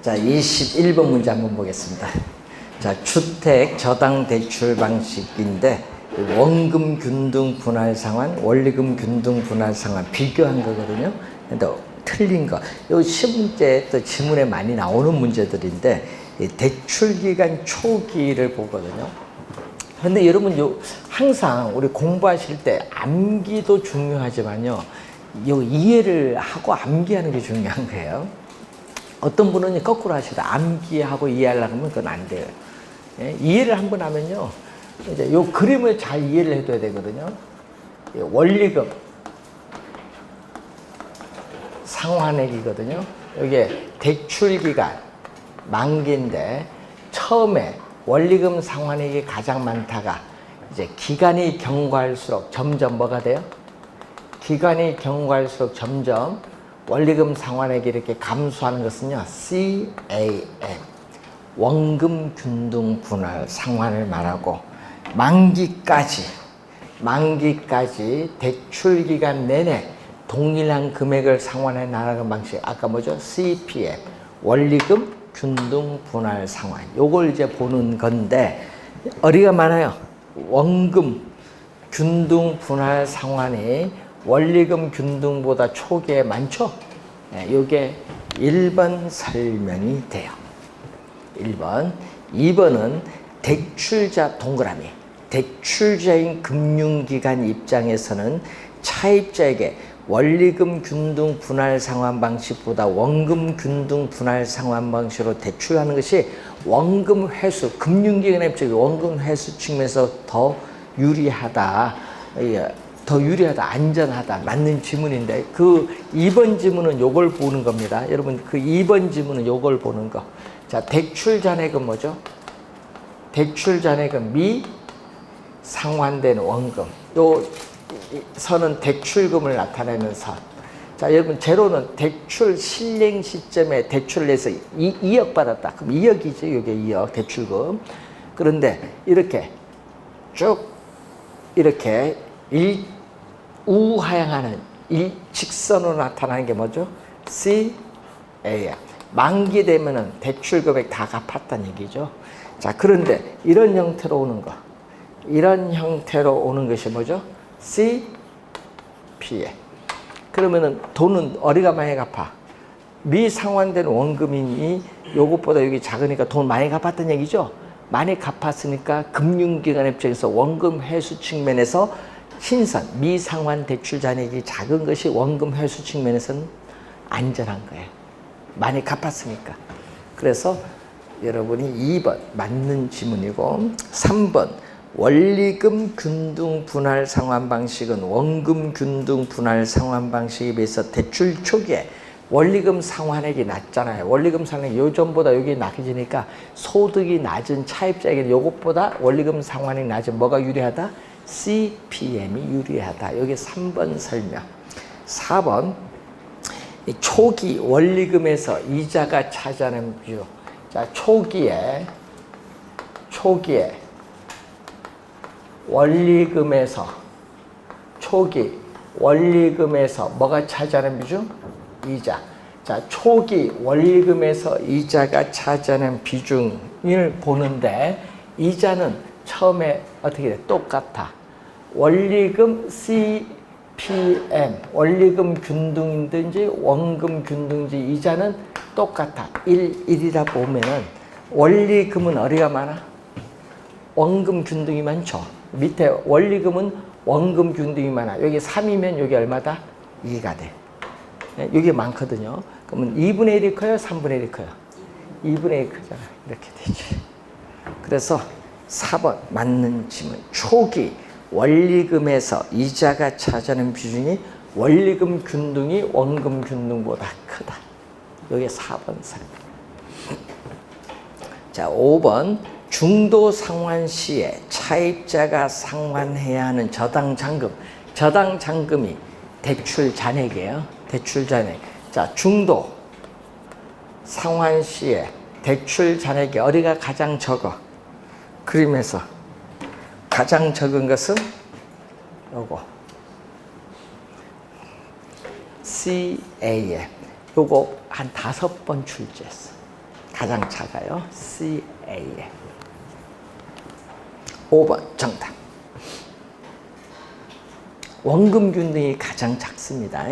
자, 21번 문제 한번 보겠습니다. 자, 주택 저당 대출 방식인데 원금 균등 분할 상환, 원리금 균등 분할 상환 비교한 거거든요. 근데 틀린 거. 요 시문제 또 지문에 많이 나오는 문제들인데 대출 기간 초기를 보거든요. 근데 여러분 항상 우리 공부하실 때 암기도 중요하지만요. 요 이해를 하고 암기하는 게 중요한 거예요. 어떤 분은 거꾸로 하시다. 암기하고 이해하려고 하면 그건 안 돼요. 예? 이해를 한번 하면요. 이제 요 그림을 잘 이해를 해둬야 되거든요. 원리금 상환액이거든요. 이게 대출 기간 만기인데 처음에 원리금 상환액이 가장 많다가 이제 기간이 경과할수록 점점 뭐가 돼요? 기간이 경과할수록 점점 원리금 상환액이 이렇게 감소하는 것은요, CAM, 원금 균등 분할 상환을 말하고, 만기까지 대출 기간 내내 동일한 금액을 상환해 나가는 방식, 아까 뭐죠? CPM, 원리금 균등 분할 상환. 요걸 이제 보는 건데, 어디가 많아요? 원금 균등 분할 상환이 원리금 균등보다 초기에 많죠? 네, 요게 1번 설명이 돼요. 1번. 2번은 대출자 동그라미. 대출자인 금융기관 입장에서는 차입자에게 원리금 균등 분할 상환 방식보다 원금 균등 분할 상환 방식으로 대출하는 것이 원금 회수, 금융기관 입장에 원금 회수 측면에서 더 유리하다. 더 유리하다, 안전하다, 맞는 지문인데 그 2번 지문은 요걸 보는 겁니다. 여러분 그 2번 지문은 요걸 보는 거. 자, 대출 잔액은 뭐죠? 대출 잔액은 미상환된 원금. 요 선은 대출금을 나타내는 선. 자, 여러분 제로는 대출 실행 시점에 대출을 내서 2억 받았다. 그럼 2억이죠. 요게 2억 대출금. 그런데 이렇게 쭉 이렇게 우하향하는 직선으로 나타나는 게 뭐죠? CAM. 만기 되면은 대출 금액 다 갚았다는 얘기죠. 자, 그런데 이런 형태로 오는 거. 이런 형태로 오는 것이 뭐죠? CPM. 그러면은 돈은 어디가 많이 갚아? 미상환된 원금이 요것보다 여기 작으니까 돈 많이 갚았다는 얘기죠? 많이 갚았으니까 금융기관 입장에서 원금 회수 측면에서 신선, 미상환 대출 잔액이 작은 것이 원금 회수 측면에서는 안전한 거예요. 많이 갚았으니까. 그래서 여러분이 2번 맞는 지문이고 3번 원리금 균등 분할 상환 방식은 원금 균등 분할 상환 방식에 비해서 대출 초기에 원리금 상환액이 낮잖아요. 원리금 상환액이 요전보다 여기 낮아지니까 소득이 낮은 차입자에게는 요것보다 원리금 상환액이 낮은 뭐가 유리하다? CPM이 유리하다. 여기 3번 설명. 4번 초기 원리금에서 이자가 차지하는 비율. 자, 초기에 초기 원리금에서 뭐가 차지하는 비중? 이자. 자, 초기 원리금에서 이자가 차지하는 비중을 보는데 이자는 처음에 어떻게 돼? 똑같아. 원리금 CPM, 원리금 균등이든지 원금 균등인지 이자는 똑같아. 1이다 보면은 원리금은 어디가 많아? 원금 균등이 많죠. 밑에 원리금은 원금 균등이 많아. 여기 3이면 여기 얼마다? 2가 돼. 이게 많거든요. 그러면 2분의 1이 커요? 3분의 1이 커요? 2분의 1이 크잖아. 이렇게 되지. 그래서 4번 맞는 질문. 초기 원리금에서 이자가 차지하는 비중이 원리금 균등이 원금 균등보다 크다. 이게 4번 설명. 자, 5번 중도 상환 시에 차입자가 상환해야 하는 저당 잔금. 저당 잔금이 대출 잔액이에요. 대출 잔액. 자, 중도 상환 시에 대출 잔액이 어디가 가장 적어? 그림에서 가장 적은 것은 요거 CAM. 요거 한 5번 출제했어. 가장 작아요. CAM. 5번 정답. 원금 균등이 가장 작습니다.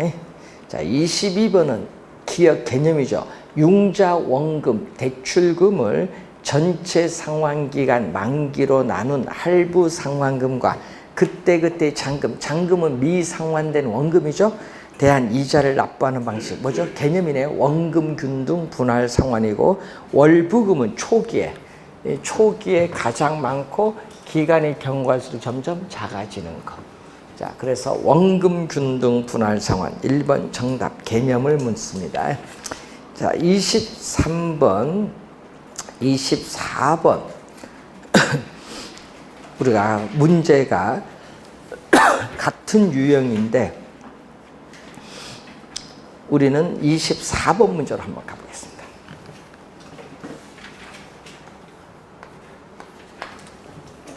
자, 22번은 기억 개념이죠. 융자 원금 대출금을 전체 상환기간 만기로 나눈 할부 상환금과 그때그때 잔금, 잔금은 미상환된 원금이죠. 대한 이자를 납부하는 방식, 뭐죠? 개념이네요. 원금 균등 분할 상환이고, 월부금은 초기에 가장 많고 기간이 경과할수록 점점 작아지는 거. 자, 그래서 원금 균등 분할 상환 1번 정답 개념을 묻습니다. 자, 23번, 24번 우리가 문제가 같은 유형인데 우리는 24번 문제로 한번 가보겠습니다.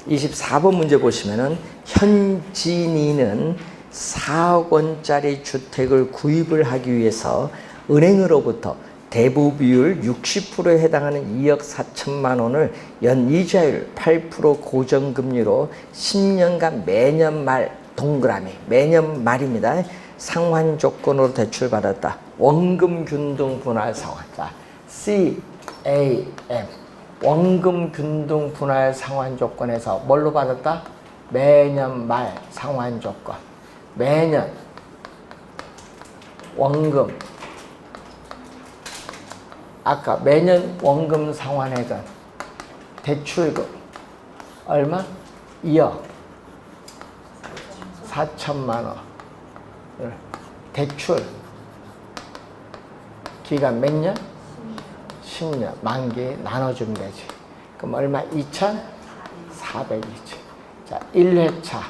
(24번) 문제 보시면은 현진이는 4억 원짜리 주택을 구입을 하기 위해서 은행으로부터 대부 비율 60%에 해당하는 2억 4천만 원을 연이자율 8% 고정금리로 10년간 매년 말 동그라미 매년 말입니다. 상환 조건으로 대출받았다. 원금 균등 분할 상환. 자, CAM. 원금 균등 분할 상환 조건에서 뭘로 받았다? 매년 말 상환 조건. 매년 원금. 아까 매년 원금 상환액은 대출금 얼마? 2억 4천만 원. 대출 기간 몇 년? 10년. 만기 나눠주면 되지. 그럼 얼마? 2,400이지. 자, 1회차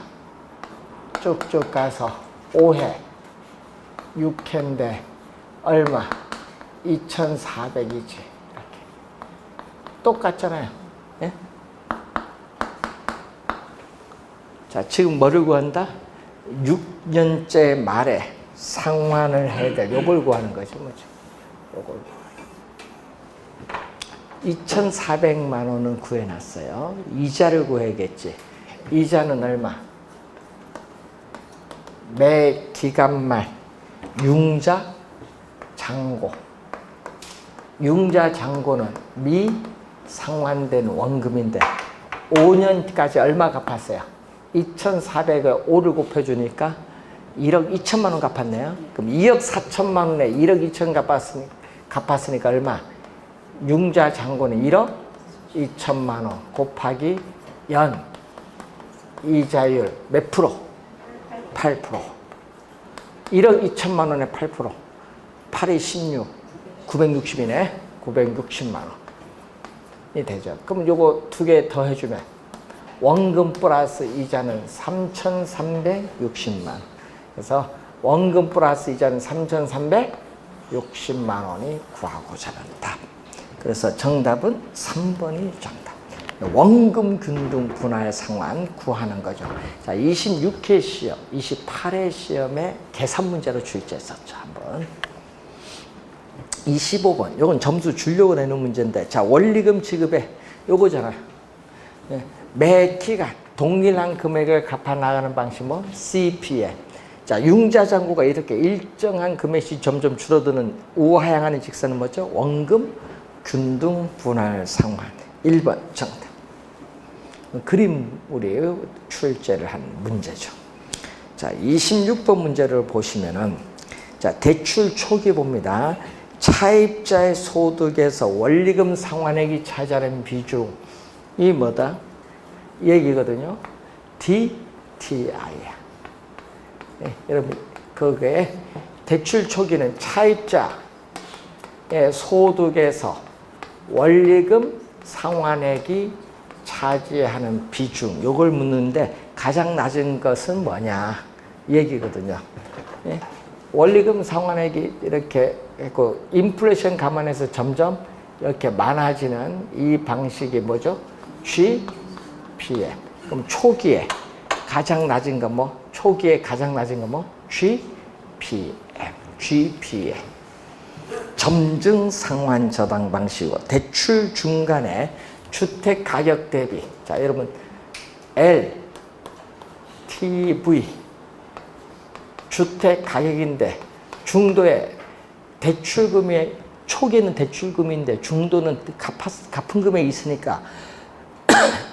쭉쭉 가서 5회 6회인데 얼마? 2,400이지. 이렇게. 똑같잖아요. 예? 자, 지금 뭐를 구한다? 6년째 말에 상환을 해야 돼. 요걸 구하는 거죠. 뭐죠? 요걸. 2,400만 원은 구해놨어요. 이자를 구해야겠지. 이자는 얼마? 매 기간 말 융자 잔고. 융자 잔고는 미상환된 원금인데 5년까지 얼마 갚았어요? 2,400을 5를 곱해주니까 1억 2천만 원 갚았네요. 그럼 2억 4천만 원에 1억 2천 갚았으니까 얼마? 융자 잔고는 1억 2천만 원 곱하기 연 이자율 몇 프로? 8%. 1억 2천만 원에 8%. 8이 16. 960이네. 960만 원이 되죠. 그럼 요거 두 개 더 해주면 원금 플러스 이자는 3,360만 원. 그래서 원금 플러스 이자는 3,360만 원이 구하고자 하는 답. 그래서 정답은 3번이 정답. 원금 균등 분할 상환 구하는 거죠. 자, 26회 시험, 28회 시험에 계산 문제로 출제했었죠. 한번. 25번. 요건 점수 주려고 내는 문제인데, 자, 원리금 지급에 요거잖아요. 네. 매 기간 동일한 금액을 갚아 나가는 방식 뭐 CPM. 자, 융자 잔고가 이렇게 일정한 금액이 점점 줄어드는 우하향하는 직선은 뭐죠? 원금 균등 분할 상환. 1번 정답. 그림으로 출제를 한 문제죠. 자, 26번 문제를 보시면은, 자, 대출 초기 봅니다. 차입자의 소득에서 원리금 상환액이 차지하는 비중이 뭐다? 얘기거든요. DTI야. 네, 여러분, 그게 대출 초기는 차입자의 소득에서 원리금 상환액이 차지하는 비중, 요걸 묻는데 가장 낮은 것은 뭐냐 얘기거든요. 네? 원리금 상환액이 이렇게 그 인플레이션 감안해서 점점 이렇게 많아지는 이 방식이 뭐죠? GPM. 그럼 초기에 가장 낮은 거 뭐? 초기에 가장 낮은 거 뭐? GPM. 점증 상환 저당 방식이고 대출 중간에 주택 가격 대비. 자, 여러분 LTV 주택 가격인데 중도에 대출금이 초기에는 대출금인데 중도는 갚은 금액이 있으니까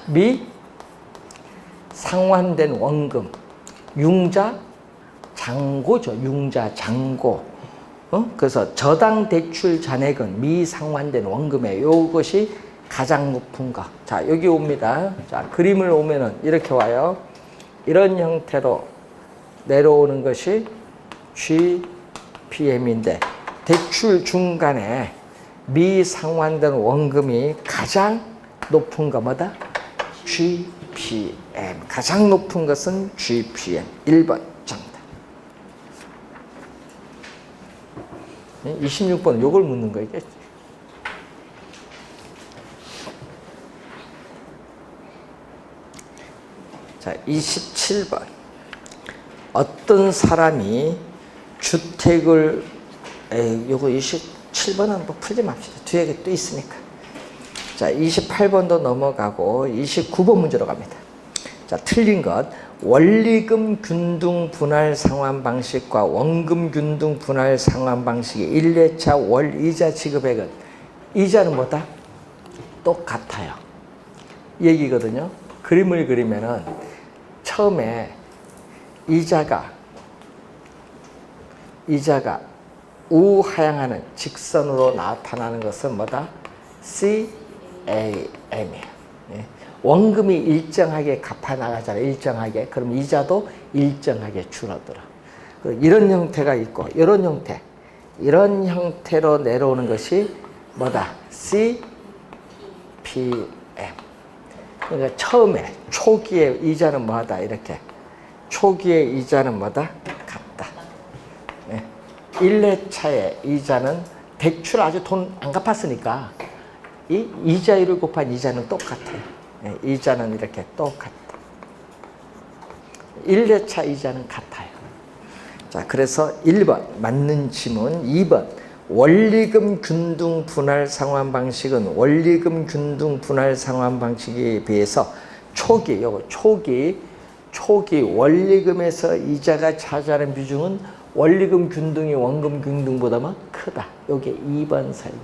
미 상환된 원금 융자 잔고죠. 융자 잔고. 그래서 저당 대출 잔액은 미상환된 원금에 이것이 가장 높은 것. 자, 여기 옵니다. 자, 그림을 오면은 이렇게 와요. 이런 형태로 내려오는 것이 GPM인데 대출 중간에 미상환된 원금이 가장 높은 거 뭐다? GPM. 가장 높은 것은 GPM. 1번 정답. 26번은 요걸 묻는 거예요. 자, 27번. 어떤 사람이 주택을 요거 27번은 뭐 풀지 맙시다. 뒤에 또 있으니까. 자, 28번도 넘어가고 29번 문제로 갑니다. 자, 틀린 것. 원리금 균등 분할 상환 방식과 원금 균등 분할 상환 방식의 1회차 월 이자 지급액은 이자는 뭐다? 똑같아요. 이 얘기거든요. 그림을 그리면은 처음에 이자가 우하향하는 직선으로 나타나는 것은 뭐다? CAM이에요. 원금이 일정하게 갚아 나가잖아요. 일정하게. 그럼 이자도 일정하게 줄어들어. 이런 형태가 있고 이런 형태. 이런 형태로 내려오는 것이 뭐다? CPM. 그러니까 처음에 초기에 이자는 뭐하다? 이렇게. 초기에 이자는 뭐다? 같다. 1회차의 이자는 대출 아주 돈 안 갚았으니까 이 이자율을 곱한 이자는 똑같아요. 이자는 이렇게 똑같다. 1회차 이자는 같아요. 자, 그래서 1번 맞는 지문. 2번 원리금 균등 분할 상환 방식은 원리금 균등 분할 상환 방식에 비해서 초기 원리금에서 이자가 차지하는 비중은 원리금 균등이 원금 균등보다만 크다. 요게 2번 설명.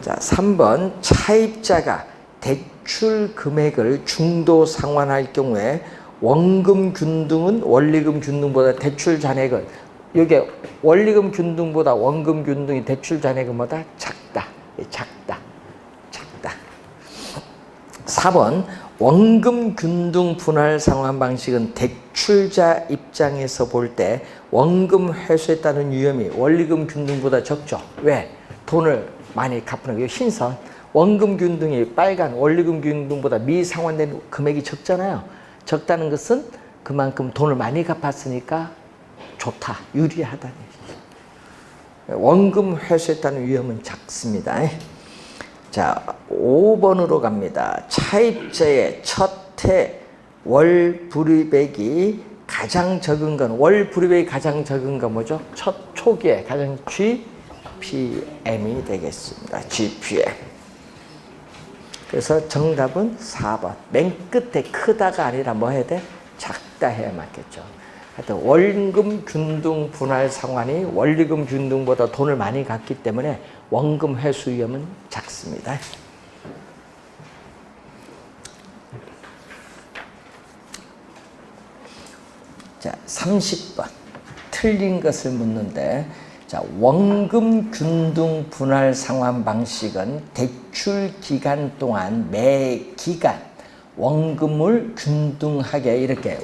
자, 3번 차입자가 대출 금액을 중도 상환할 경우에 원금 균등은 원리금 균등보다 대출 잔액은 이게 원리금 균등보다 원금 균등이 대출 잔액은 뭐다? 작다. 4번 원금 균등 분할 상환 방식은 대출자 입장에서 볼 때 원금 회수에 따른 위험이 원리금 균등보다 적죠. 왜? 돈을 많이 갚는 거예요. 흰선. 원금 균등이 빨간 원리금 균등보다 미상환된 금액이 적잖아요. 적다는 것은 그만큼 돈을 많이 갚았으니까 좋다. 유리하다는 얘기죠. 원금 회수에 따른 위험은 작습니다. 자, 5번으로 갑니다. 차입자의 첫 해 월 불이익이 가장 적은 건 월 불이익이 가장 적은 건 뭐죠? 초기에 가장 GPM이 되겠습니다. GPM. 그래서 정답은 4번. 맨 끝에 크다가 아니라 뭐 해야 돼? 작다 해야 맞겠죠. 하여튼 원금 균등 분할 상환이 원리금 균등보다 돈을 많이 갚기 때문에 원금 회수 위험은 작습니다. 자, 30번. 틀린 것을 묻는데, 자, 원금 균등 분할 상환 방식은 대출 기간 동안 매 기간 원금을 균등하게 이렇게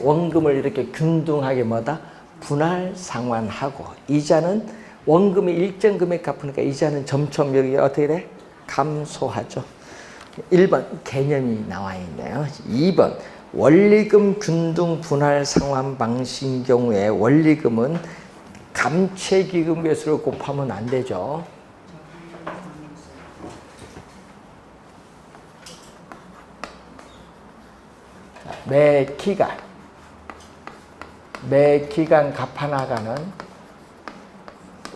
균등하게 뭐다? 분할 상환하고 이자는 원금이 일정 금액 갚으니까 이자는 점점 여기 어떻게 돼? 감소하죠. 1번 개념이 나와 있네요. 2번 원리금 균등 분할 상환 방식인 경우에 원리금은 감채기금 배수를 곱하면 안 되죠. 매 기간 갚아나가는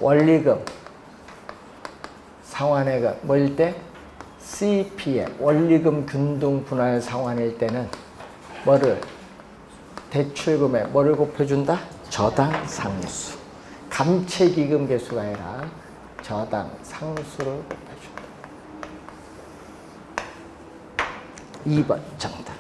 원리금 상환액은 뭐일 때? CPM, 원리금 균등 분할 상환일 때는 뭐를? 대출금에 뭐를 곱해준다? 저당 상수. 감채기금 개수가 아니라 저당 상수를 곱해준다. 2번 정답.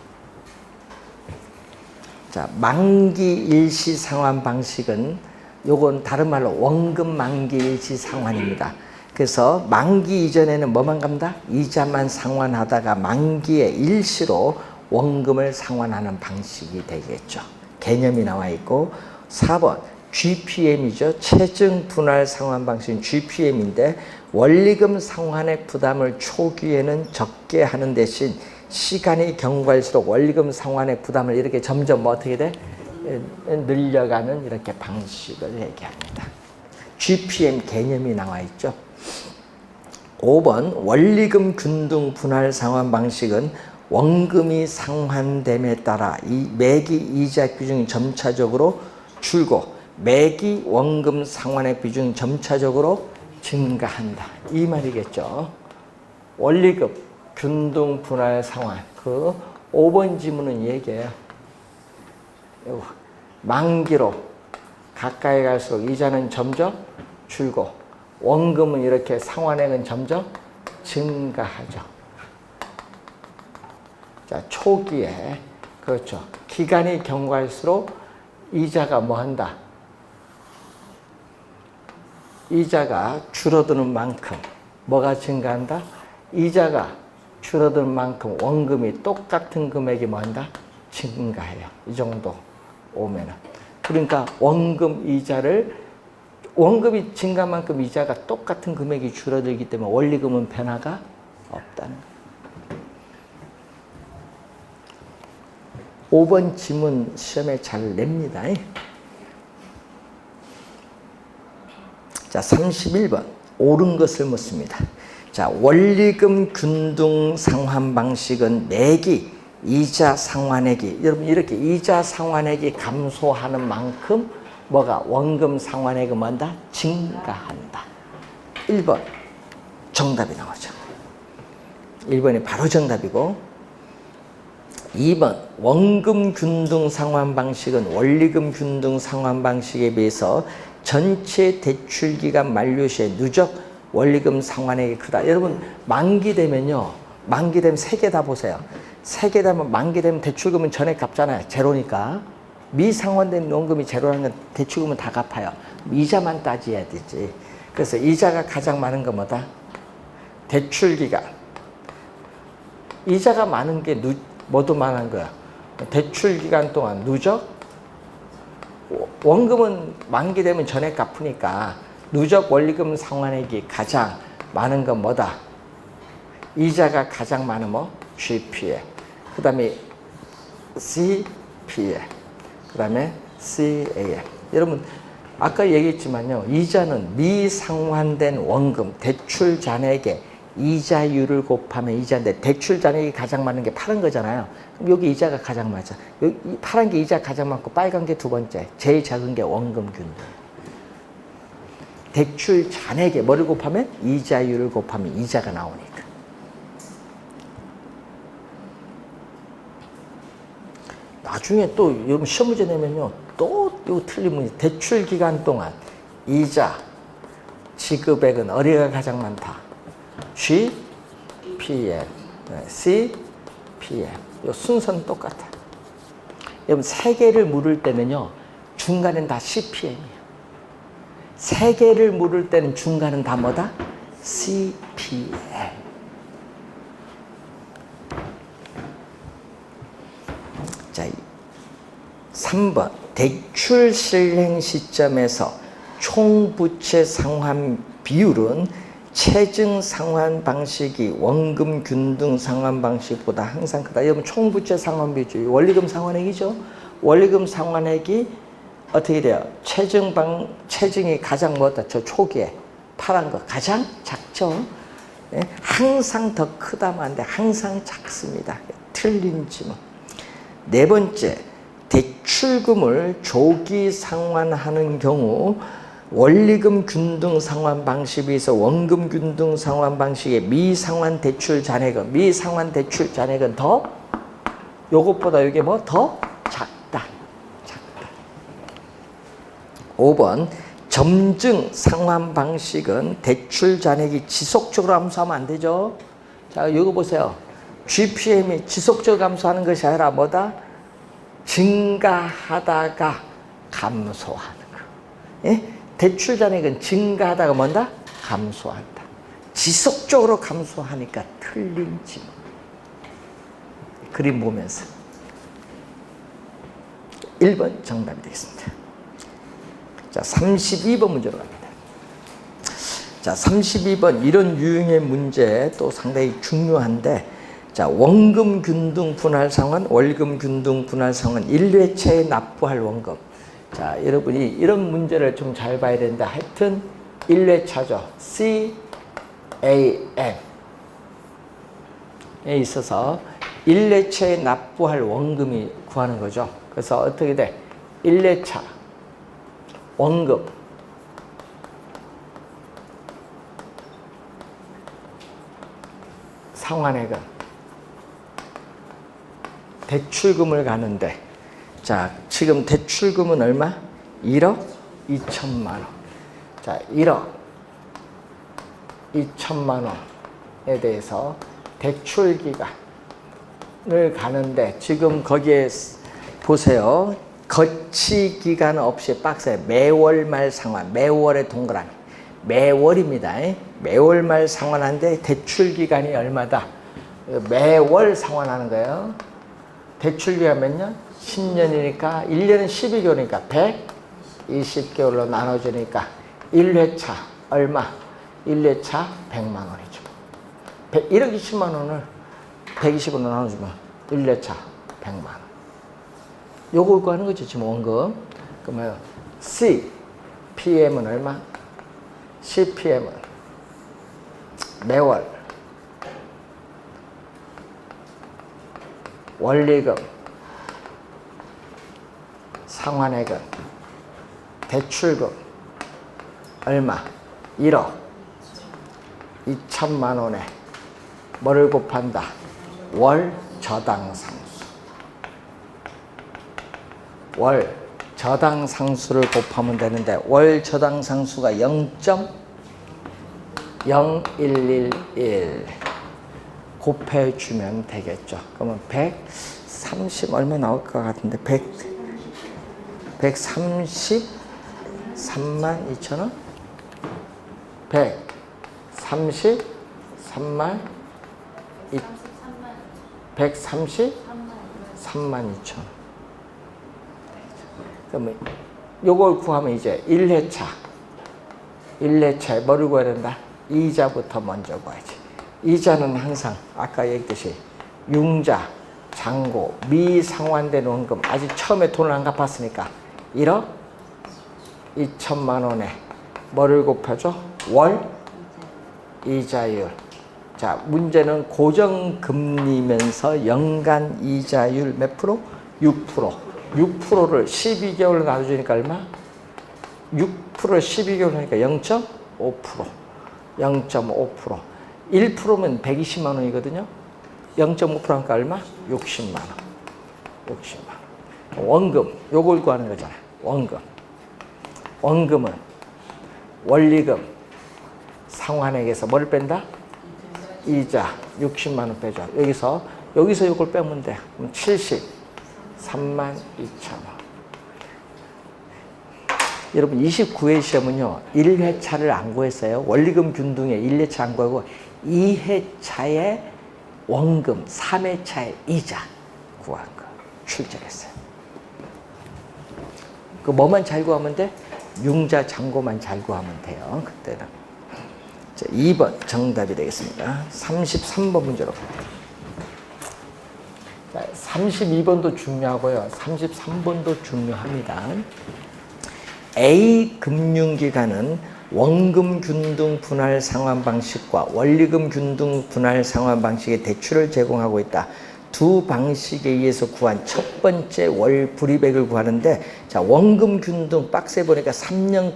자, 만기 일시 상환 방식은 요건 다른 말로 원금 만기 일시 상환입니다. 그래서 만기 이전에는 뭐만 갑니다? 이자만 상환하다가 만기에 일시로 원금을 상환하는 방식이 되겠죠. 개념이 나와 있고 4번 GPM이죠. 체증 분할 상환 방식은 GPM인데 원리금 상환의 부담을 초기에는 적게 하는 대신 시간이 경과할수록 원리금 상환의 부담을 이렇게 점점 어떻게 돼? 늘려가는 이렇게 방식을 얘기합니다. GPM 개념이 나와 있죠. 5번 원리금 균등 분할 상환 방식은 원금이 상환됨에 따라 이 매기 이자 비중이 점차적으로 줄고 매기 원금 상환의 비중이 점차적으로 증가한다. 이 말이겠죠. 원리금 균등 분할 상환. 그 5번 지문은 얘기해요. 만기로 가까이 갈수록 이자는 점점 줄고 원금은 이렇게 상환액은 점점 증가하죠. 자, 초기에 그렇죠. 기간이 경과할수록 이자가 뭐 한다? 이자가 줄어드는 만큼 뭐가 증가한다? 이자가 줄어드는 만큼 원금이 똑같은 금액이 뭐 한다? 증가해요. 이 정도 오면은. 그러니까 원금이 증가한 만큼 이자가 똑같은 금액이 줄어들기 때문에 원리금은 변화가 없다는 거예요. 5번 지문 시험에 잘 냅니다. 자, 31번 옳은 것을 묻습니다. 자, 원리금 균등 상환 방식은 매기 이자 상환액이 여러분 이렇게 이자 상환액이 감소하는 만큼 뭐가 원금 상환액은 뭐한다? 증가한다. 1번 정답이 나오죠. 1번이 바로 정답이고 2번 원금 균등 상환 방식은 원리금 균등 상환 방식에 비해서 전체 대출 기간 만료 시에 누적 원리금 상환액이 크다. 여러분 만기 되면요. 만기 되면 3개 다 보세요. 3개 다면 만기 되면 대출금은 전액 갚잖아요. 제로니까. 미상환된 원금이 제로라는 건 대출금은 다 갚아요. 이자만 따져야 되지. 그래서 이자가 가장 많은 건 뭐다? 대출 기간. 이자가 많은 게 뭐도 많은 거야? 대출 기간 동안 누적? 원금은 만기 되면 전액 갚으니까 누적 원리금 상환액이 가장 많은 건 뭐다? 이자가 가장 많은 뭐? GPM. 그 다음에 CPM. 그 다음에 CAM. 여러분 아까 얘기했지만요. 이자는 미상환된 원금, 대출 잔액에 이자율을 곱하면 이자인데 대출 잔액이 가장 많은 게 파란 거잖아요. 그럼 여기 이자가 가장 많죠. 여기 파란 게 이자 가장 많고 빨간 게 두 번째. 제일 작은 게 원금 균등. 대출 잔액에 뭐를 곱하면? 이자율을 곱하면 이자가 나오니까. 나중에 또 여러분 시험 문제 내면요. 또 이거 틀리면 대출 기간 동안 이자 지급액은 어디가 가장 많다? GPM, CPM. 이 순서는 똑같아. 여러분 3개를 물을 때는요. 중간엔 다 CPM이에요. 3개를 물을 때는 중간은 다 뭐다? CPM. 자, 3번 대출 실행 시점에서 총부채 상환 비율은 체증 상환 방식이 원금 균등 상환 방식보다 항상 크다. 여러분 총부채 상환 비율 원리금 상환액이죠. 원리금 상환액이 어떻게 돼요? 체증이 가장 뭐다? 저 초기에 파란 거 가장 작죠. 네? 항상 더 크다면 안 돼. 항상 작습니다. 틀린 지문. 4번째, 대출금을 조기 상환하는 경우 원리금 균등 상환 방식에 있어 원금 균등 상환 방식의 미상환 대출 잔액은 더 요것보다 이게 뭐 더 작다. 5번 점증 상환 방식은 대출 잔액이 지속적으로 감소하면 안 되죠. 자, 이거 보세요. GPM이 지속적으로 감소하는 것이 아니라 뭐다? 증가하다가 감소하는 거. 예? 대출 잔액은 증가하다가 뭔다? 감소한다. 지속적으로 감소하니까 틀린지. 그림 보면서 1번 정답이 되겠습니다. 자, 32번 문제로 갑니다. 자, 32번 이런 유형의 문제 또 상당히 중요한데, 자, 원금 균등 분할 상환, 월금 균등 분할 상환 1회차에 납부할 원금. 자, 여러분이 이런 문제를 좀 잘 봐야 된다. 하여튼 1회차죠. CAM에 있어서 1회차에 납부할 원금이 구하는 거죠. 그래서 어떻게 돼? 1회차 원금 상환액은 대출금을 가는데, 자, 지금 대출금은 얼마? 1억 2천만 원. 자, 1억 2천만 원에 대해서 대출 기간을 가는데, 지금 거기에 보세요. 거치 기간 없이 박스에 매월 말 상환, 매월의 동그라미. 매월입니다. 매월 말 상환하는데 대출 기간이 얼마다? 매월 상환하는 거예요. 대출 기간 몇 년? 10년이니까 1년은 12개월이니까 120개월로 나눠주니까 1회차 얼마? 1회차 100만 원이죠. 1억 20만 원을 120으로 나눠주면 1회차 100만 원. 요거 하는 거죠, 지금 원금. 그러면 CPM은 얼마? CPM은 매월 원리금 상환액은 대출금 얼마? 1억 2천만 원에 뭐를 곱한다? 월 저당 상수. 월 저당 상수를 곱하면 되는데, 월 저당 상수가 0.0111 곱해주면 되겠죠. 그러면 130 얼마 나올 것 같은데, 133만 2천 원? 133만 133만 2천 원. 그러면 요걸 구하면 이제 1회차에 뭐를 구해야 된다? 이자부터 먼저 구해야지. 이자는 항상 아까 얘기했듯이 융자, 잔고, 미상환된 원금, 아직 처음에 돈을 안 갚았으니까 1억 2천만 원에 뭐를 곱하죠? 월 이자율. 자, 문제는 고정금리면서 연간 이자율 몇 프로? 6%. 6%를 12개월로 나눠주니까 얼마? 6%를 12개월로 하니까 0.5%. 0.5%. 1%면 120만 원이거든요. 0.5% 하니까 얼마? 60만 원. 60만 원. 원금, 요걸 구하는 거잖아. 원금. 원금은 원리금 상환액에서 뭘 뺀다? 이자 60만 원 빼죠. 여기서 요걸 빼면 돼. 그럼 73만 2천 원. 여러분 29회 시험은요 1회차를 안 구했어요. 원리금 균등에 1회차 안 구하고 2회차의 원금, 3회차의 이자 구한 거 출제했어요. 그 뭐만 잘 구하면 돼? 융자 잔고만 잘 구하면 돼요. 그때는. 자, 2번 정답이 되겠습니다. 33번 문제로 갑니다. 32번도 중요하고요. 33번도 중요합니다. A 금융기관은 원금 균등 분할 상환 방식과 원리금 균등 분할 상환 방식의 대출을 제공하고 있다. 두 방식에 의해서 구한 첫 번째 월 불이백을 구하는데, 자, 원금 균등 박스에 보니까 3년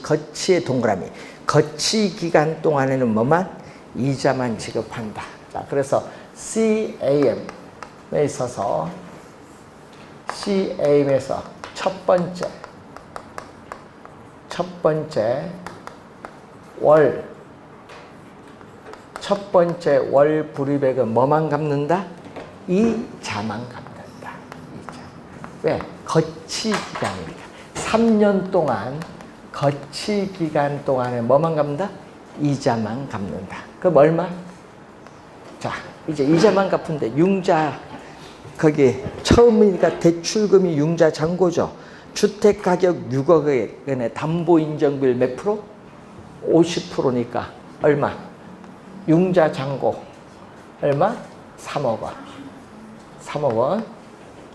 거치의 동그라미. 거치 기간 동안에는 뭐만? 이자만 지급한다. 자, 그래서 CAM에 있어서 CAM에서 첫 번째 월 불이백은 뭐만 갚는다? 이자만 갚는다. 이자. 왜? 거치 기간이니까. 3년 동안 거치 기간 동안에 뭐만 갚는다? 이자만 갚는다. 그럼 얼마? 자, 이제 이자만 갚는데 융자, 거기 처음이니까 대출금이 융자 잔고죠. 주택가격 6억에 담보인정비율 몇 프로? 50%니까 얼마? 융자 잔고 얼마? 3억 원. 3억 원.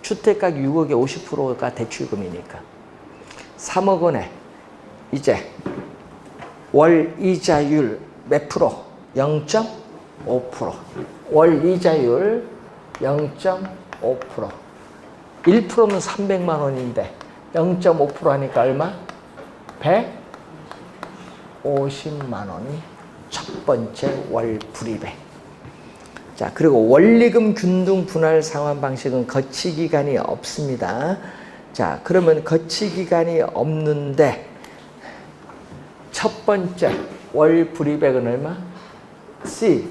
주택가격 6억에 50%가 대출금이니까 3억 원에 이제 월 이자율 몇 프로? 0.5%. 월 이자율 0.5%. 1%면 300만 원인데 0.5% 하니까 얼마? 150만 원이 첫 번째 월 불이백. 자, 그리고 원리금 균등 분할 상환 방식은 거치 기간이 없습니다. 자, 그러면 거치 기간이 없는데 첫 번째 월 불이백은 얼마? C,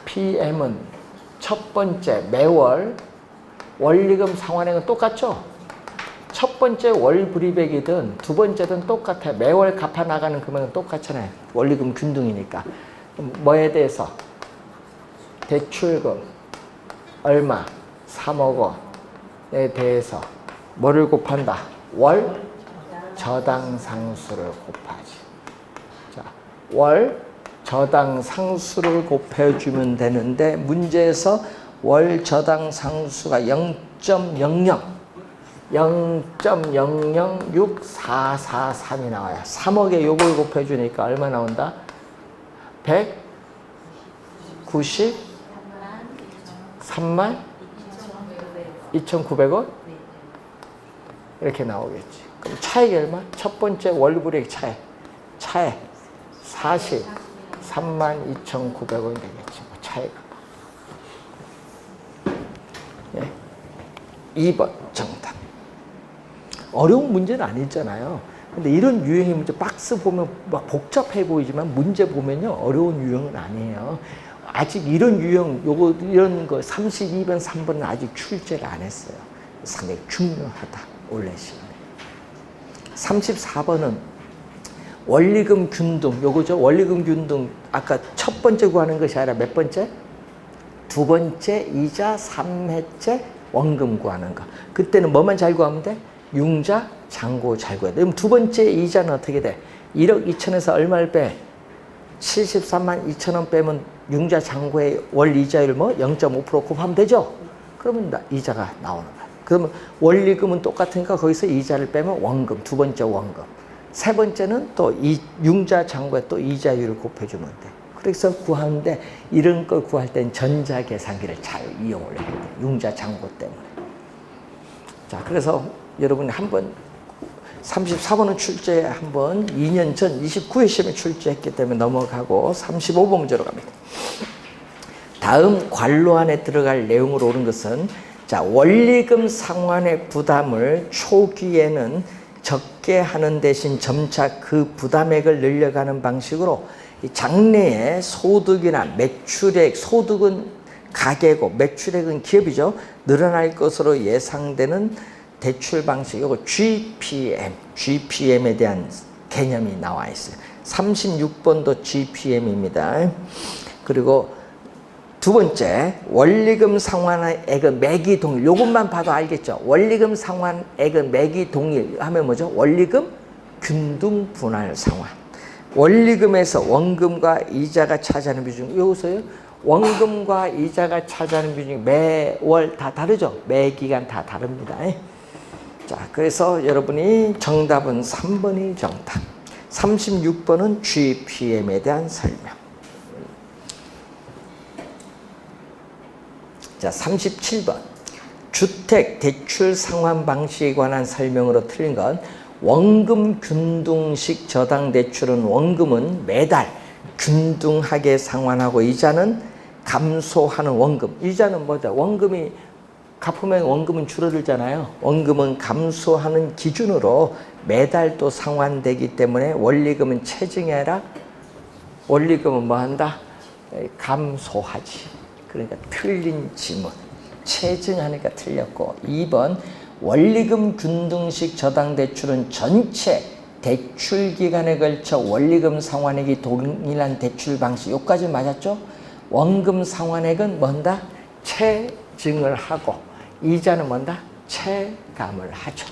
PM은 첫 번째 매월 원리금 상환액은 똑같죠? 첫 번째 월 불이백이든 두 번째든 똑같아요. 매월 갚아 나가는 금액은 똑같잖아요. 원리금 균등이니까. 뭐에 대해서? 대출금 얼마? 3억 원에 대해서 뭐를 곱한다? 월 저당 상수를 곱하지. 자, 월 저당 상수를 곱해주면 되는데 문제에서 월 저당 상수가 0.0064443이 나와요. 3억에 요걸 곱해주니까 얼마 나온다? 193만 2,900원? 이렇게 나오겠지. 그럼 차액이 얼마? 첫 번째 월불액 차액 43만 2,900원이 되겠지. 뭐 차액. 예. 2번 정답. 어려운 문제는 아니잖아요. 근데 이런 유형의 문제 박스 보면 막 복잡해 보이지만 문제 보면요 어려운 유형은 아니에요. 아직 이런 유형 이런 거 32번 3번은 아직 출제를 안 했어요. 상당히 중요하다 올해 시간에. 34번은 원리금 균등 요거죠. 원리금 균등 아까 첫 번째 구하는 것이 아니라 몇 번째? 두 번째 이자 3회째 원금 구하는 거. 그때는 뭐만 잘 구하면 돼? 융자 잔고 잘 구해야 돼. 그럼 두 번째 이자는 어떻게 돼? 1억 2천에서 얼마를 빼? 73만 2천 원 빼면 융자 잔고의 월 이자율 뭐 0.5% 곱하면 되죠? 그러면 이자가 나오는 거야. 그러면 원리금은 똑같으니까 거기서 이자를 빼면 원금, 두 번째 원금. 세 번째는 또 이 융자 잔고에 또 이자율을 곱해주면 돼. 그래서 구하는데 이런 걸 구할 땐 전자계산기를 잘 이용을 해야 돼. 융자 잔고 때문에. 자, 그래서 여러분이 한번 34번은 출제 한번 2년 전 29회 시험에 출제했기 때문에 넘어가고 35번 문제로 갑니다. 다음 관로안에 들어갈 내용으로 옳은 것은 자, 원리금 상환의 부담을 초기에는 적게 하는 대신 점차 그 부담액을 늘려가는 방식으로 장래에 소득이나 매출액, 소득은 가계고 매출액은 기업이죠. 늘어날 것으로 예상되는 대출 방식, 이거 GPM에 대한 개념이 나와 있어요. 36번도 GPM입니다. 그리고 두 번째, 원리금 상환액은 매기 동일. 이것만 봐도 알겠죠? 원리금 상환액은 매기 동일 하면 뭐죠? 원리금 균등 분할 상환. 원리금에서 원금과 이자가 차지하는 비중, 여기서요. 원금과 이자가 차지하는 비중이 매월 다 다르죠? 매 기간 다 다릅니다. 자, 그래서 여러분이 정답은 3번이 정답. 36번은 GPM에 대한 설명. 자, 37번. 주택 대출 상환 방식에 관한 설명으로 틀린 건 원금 균등식 저당 대출은 원금은 매달 균등하게 상환하고 이자는 감소하는 원금. 이자는 뭐죠? 원금이 갚으면 원금은 줄어들잖아요. 원금은 감소하는 기준으로 매달 또 상환되기 때문에 원리금은 체증이 아니라 원리금은 뭐 한다? 감소하지. 그러니까 틀린 지문. 체증하니까 틀렸고. 2번 원리금 균등식 저당대출은 전체 대출 기간에 걸쳐 원리금 상환액이 동일한 대출 방식. 여기까지 맞았죠? 원금 상환액은 뭔다? 체증을 하고 이자는 뭔다? 체감을 하죠.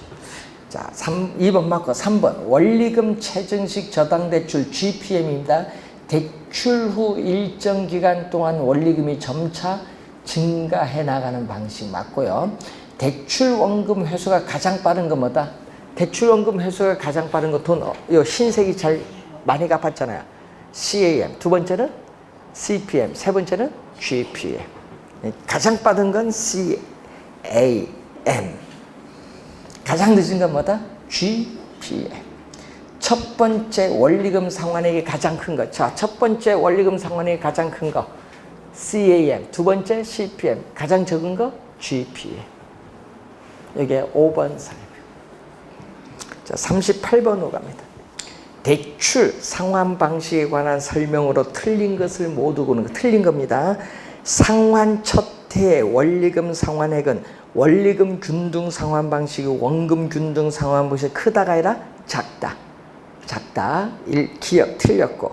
자, 2번 맞고 3번 원리금 체증식 저당대출 GPM입니다. 대출 후 일정 기간 동안 원리금이 점차 증가해 나가는 방식 맞고요. 대출 원금 회수가 가장 빠른 건 뭐다? 대출 원금 회수가 가장 빠른 거 돈, 요 흰색이 잘 많이 갚았잖아요. CAM. 두 번째는 CPM. 세 번째는 GPM. 가장 빠른 건 CAM. 가장 늦은 건 뭐다? GPM. 첫 번째 원리금 상환액이 가장 큰 거. 자, 첫 번째 원리금 상환액이 가장 큰 거. CAM. 두 번째 CPM. 가장 적은 거 GPM. 이게 5번 설명. 자, 38번으로 갑니다. 대출 상환 방식에 관한 설명으로 틀린 것을 모두 고르는 거. 틀린 겁니다. 상환 첫 해의 원리금 상환액은 원리금 균등 상환 방식이 원금 균등 상환 방식이 크다가 아니라 작다. 작다. 기억 틀렸고.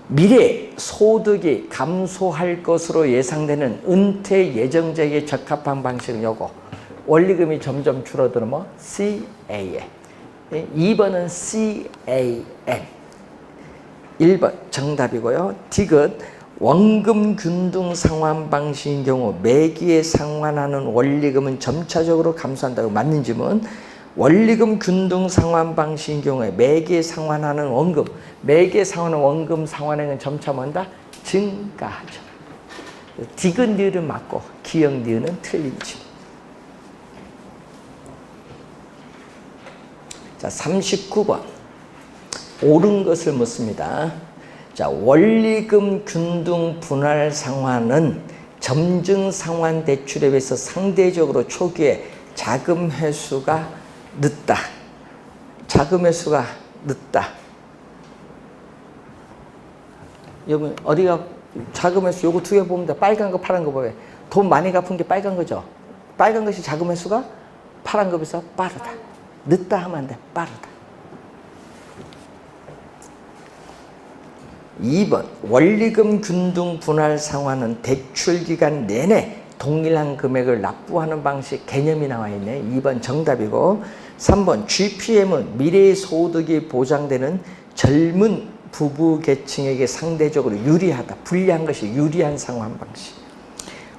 미래 소득이 감소할 것으로 예상되는 은퇴 예정자에게 적합한 방식은 요거. 원리금이 점점 줄어들면 CAM. 2번은 CAM. 1번 정답이고요. 디귿 원금 균등 상환 방식인 경우 매기에 상환하는 원리금은 점차적으로 감소한다고. 맞는 질문. 원리금 균등 상환 방식인 경우에 매기에 상환하는 원금, 매기에 상환하는 원금 상환액은 점차 뭔다? 증가하죠. 디귿 니은 맞고 기억 니은은 틀린 질문. 자, 39번. 옳은 것을 묻습니다. 자, 원리금 균등 분할 상환은 점증 상환 대출에 비해서 상대적으로 초기에 자금 회수가 늦다. 자금 회수가 늦다. 여러분, 어디가 자금 회수 요거 두 개 보면 돼. 빨간 거, 파란 거 보여. 돈 많이 갚은 게 빨간 거죠. 빨간 것이 자금 회수가 파란 것에 비해서 빠르다. 늦다 하면 안 돼. 빠르다. 2번 원리금 균등 분할 상환은 대출 기간 내내 동일한 금액을 납부하는 방식 개념이 나와 있네. 2번 정답이고. 3번 GPM은 미래의 소득이 보장되는 젊은 부부 계층에게 상대적으로 유리하다. 불리한 것이 유리한 상환 방식.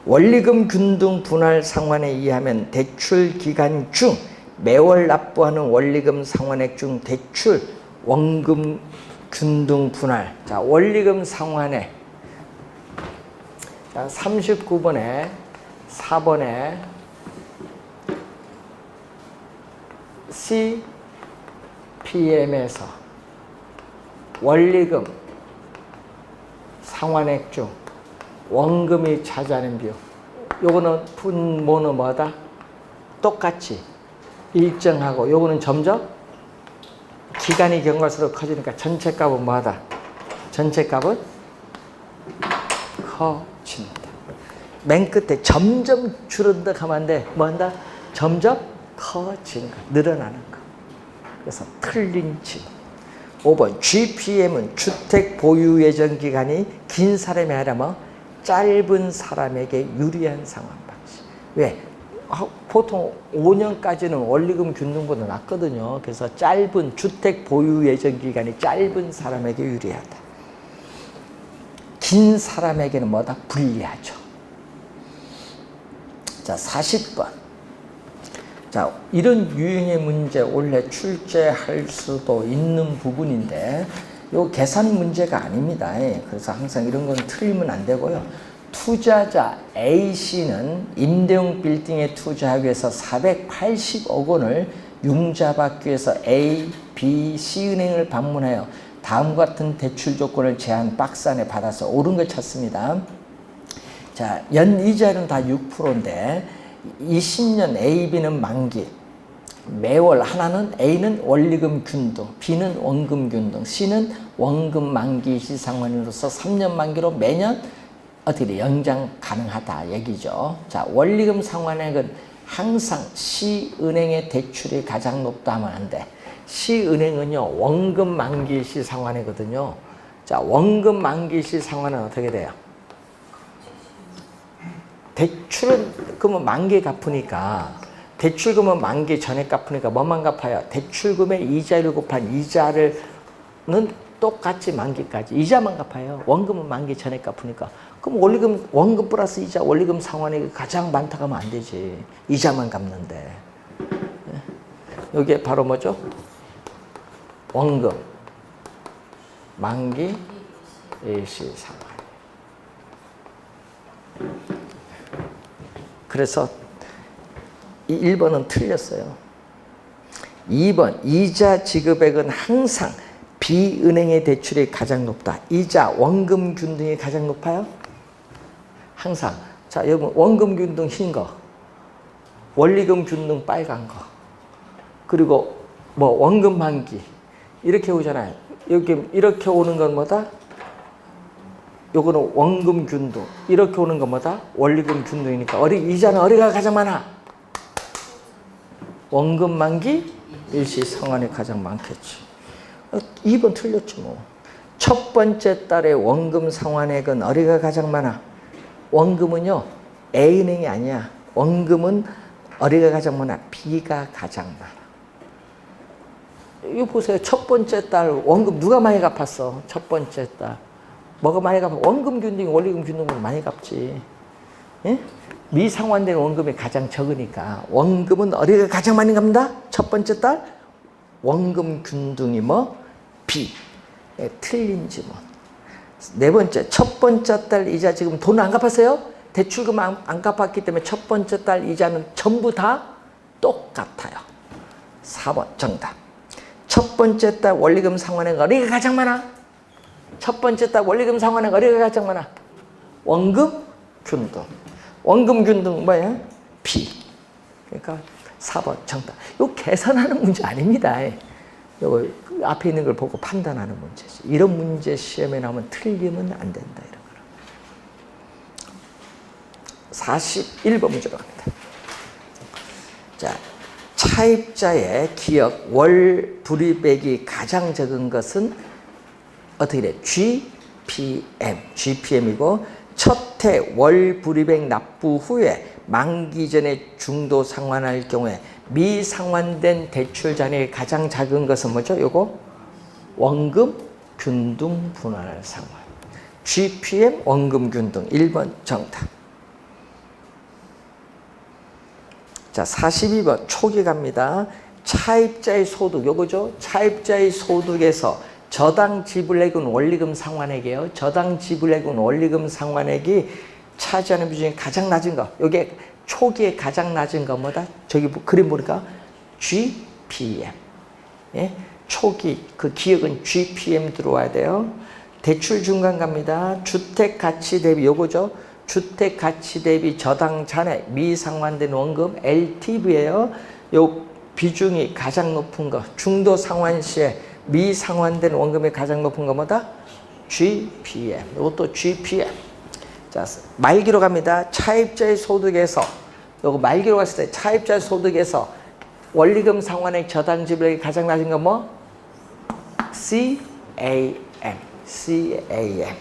원리금 균등 분할 상환에 의하면 대출 기간 중 매월 납부하는 원리금 상환액 중 대출 원금 균등 분할. 자, 원리금 상환액. 자, 39번에 4번에 CPM에서 원리금 상환액 중 원금이 차지하는 비율. 요거는 분모는 뭐다? 똑같이 일정하고 요거는 점점 기간이 경과수로 커지니까 전체 값은 뭐하다? 전체 값은 커진다. 맨 끝에 점점 줄어든다 하면 안 돼. 뭐 한다? 점점 커지는 거, 늘어나는 거. 그래서 틀린 질문. 5번 GPM은 주택 보유 예정 기간이 긴 사람이 아니라 뭐 짧은 사람에게 유리한 상환 방식. 왜? 보통 5년까지는 원리금 균등보다 낮거든요. 그래서 짧은 주택 보유 예정 기간이 짧은 사람에게 유리하다. 긴 사람에게는 뭐다? 불리하죠. 자, 40번. 자, 이런 유형의 문제 원래 출제할 수도 있는 부분인데 요 계산 문제가 아닙니다. 그래서 항상 이런 건 틀리면 안 되고요. 투자자 A씨는 임대용 빌딩에 투자하기 위해서 480억 원을 융자받기 위해서 A, B, C은행을 방문하여 다음과 같은 대출 조건을 제한 박스 안에 받아서 옳은 걸 찾습니다. 자, 연이자율은 다 6%인데 20년 A, B는 만기, 매월 하나는 A는 원리금 균등, B는 원금 균등, C는 원금 만기 시상환으로서 3년 만기로 매년 어떻게 돼? 연장 가능하다 얘기죠. 자, 원리금 상환액은 항상 C은행의 대출이 가장 높다 하면 안 돼. C은행은요, 원금 만기 시 상환이거든요. 자, 원금 만기 시 상환은 어떻게 돼요? 대출은 그러면 만기 갚으니까, 대출금은 만기 전에 갚으니까 뭐만 갚아요? 대출금의 이자율 곱한 이자는 똑같이 만기까지 이자만 갚아요. 원금은 만기 전에 갚으니까. 그럼 원금 플러스 이자, 원리금 상환이 가장 많다고 하면 안 되지. 이자만 갚는데. 이게 바로 뭐죠? 원금, 만기, 일시 상환. 그래서 1번은 틀렸어요. 2번, 이자 지급액은 항상 B은행의 대출이 가장 높다. 이자, 원금 균등이 가장 높아요? 항상. 자, 여러분, 원금 균등 흰 거, 원리금 균등 빨간 거, 그리고 뭐 원금 만기 이렇게 오잖아요. 여기 이렇게 오는 건 뭐다? 요거는 원금 균등. 이렇게 오는 건 뭐다? 원리금 균등이니까 이자는 어디가 가장 많아? 원금 만기 일시 상환이 가장 많겠지. 2번 틀렸지 뭐. 첫 번째 달에 원금 상환액은 어디가 가장 많아? 원금은요, A은행이 아니야. 원금은 어디가 가장 많아? B가 가장 많아. 이거 보세요. 첫 번째 달 원금 누가 많이 갚았어? 첫 번째 달. 뭐가 많이 갚아? 원금 균등, 원리금 균등은 많이 갚지. 예? 미상환된 원금이 가장 적으니까 원금은 어디가 가장 많이 갚는다? 첫 번째 달 원금 균등이 뭐? B. 예, 틀린 지문. 네 번째, 첫 번째 달 이자 지금 돈 안 갚았어요? 대출금 안 갚았기 때문에 첫 번째 달 이자는 전부 다 똑같아요. 4번 정답. 첫 번째 달 원리금 상환액 어디가 가장 많아? 첫 번째 달 원리금 상환액 어디가 가장 많아? 원금 균등. 원금 균등 뭐야? B. 그러니까 4번 정답. 이거 계산하는 문제 아닙니다. 이거 앞에 있는 걸 보고 판단하는 문제지. 이런 문제 시험에 나오면 틀리면 안 된다. 이런 거는. 41번 문제로 갑니다. 자, 차입자의 기억 월 불이백이 가장 적은 것은 어떻게 돼? GPM이고 첫 해 월 불이백 납부 후에 만기 전에 중도 상환할 경우에 미상환된 대출 잔액이 가장 작은 것은 뭐죠? 요거 원금 균등 분할 상환. GPM 원금 균등 1번 정답. 자, 42번 초기 갑니다. 차입자의 소득 요거죠? 차입자의 소득에서 저당 지불액은 원리금 상환액이에요. 저당 지불액은 원리금 상환액이 차지하는 비중이 가장 낮은 거. 이게 초기에 가장 낮은 거 뭐다? 저기 그림 보니까 GPM. 예? 초기 그 기억은 GPM 들어와야 돼요. 대출 중간 갑니다. 주택 가치 대비 요거죠. 주택 가치 대비 저당 잔액 미상환된 원금 LTV예요. 요 비중이 가장 높은 거. 중도 상환 시에 미상환된 원금이 가장 높은 거 뭐다? GPM. 이것도 GPM. 자, 말기로 갑니다. 차입자의 소득에서 요거 말기로 갔을 때 차입자의 소득에서 원리금 상환액 저당 지불액이 가장 낮은 거 뭐? CAM. CAM.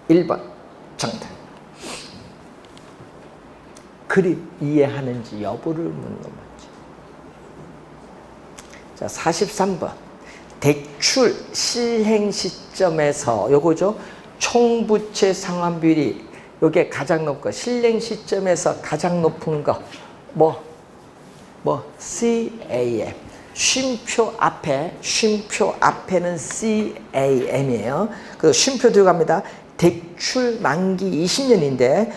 1번 정답. 그림 이해하는지 여부를 묻는 문제. 자, 43번. 대출 실행 시점에서 요거죠. 총부채 상환 비율이 요게 가장 높고 실행 시점에서 가장 높은 거 뭐 CAM. 쉼표 앞에는 CAM이에요. 그 쉼표 들어갑니다. 대출 만기 20년인데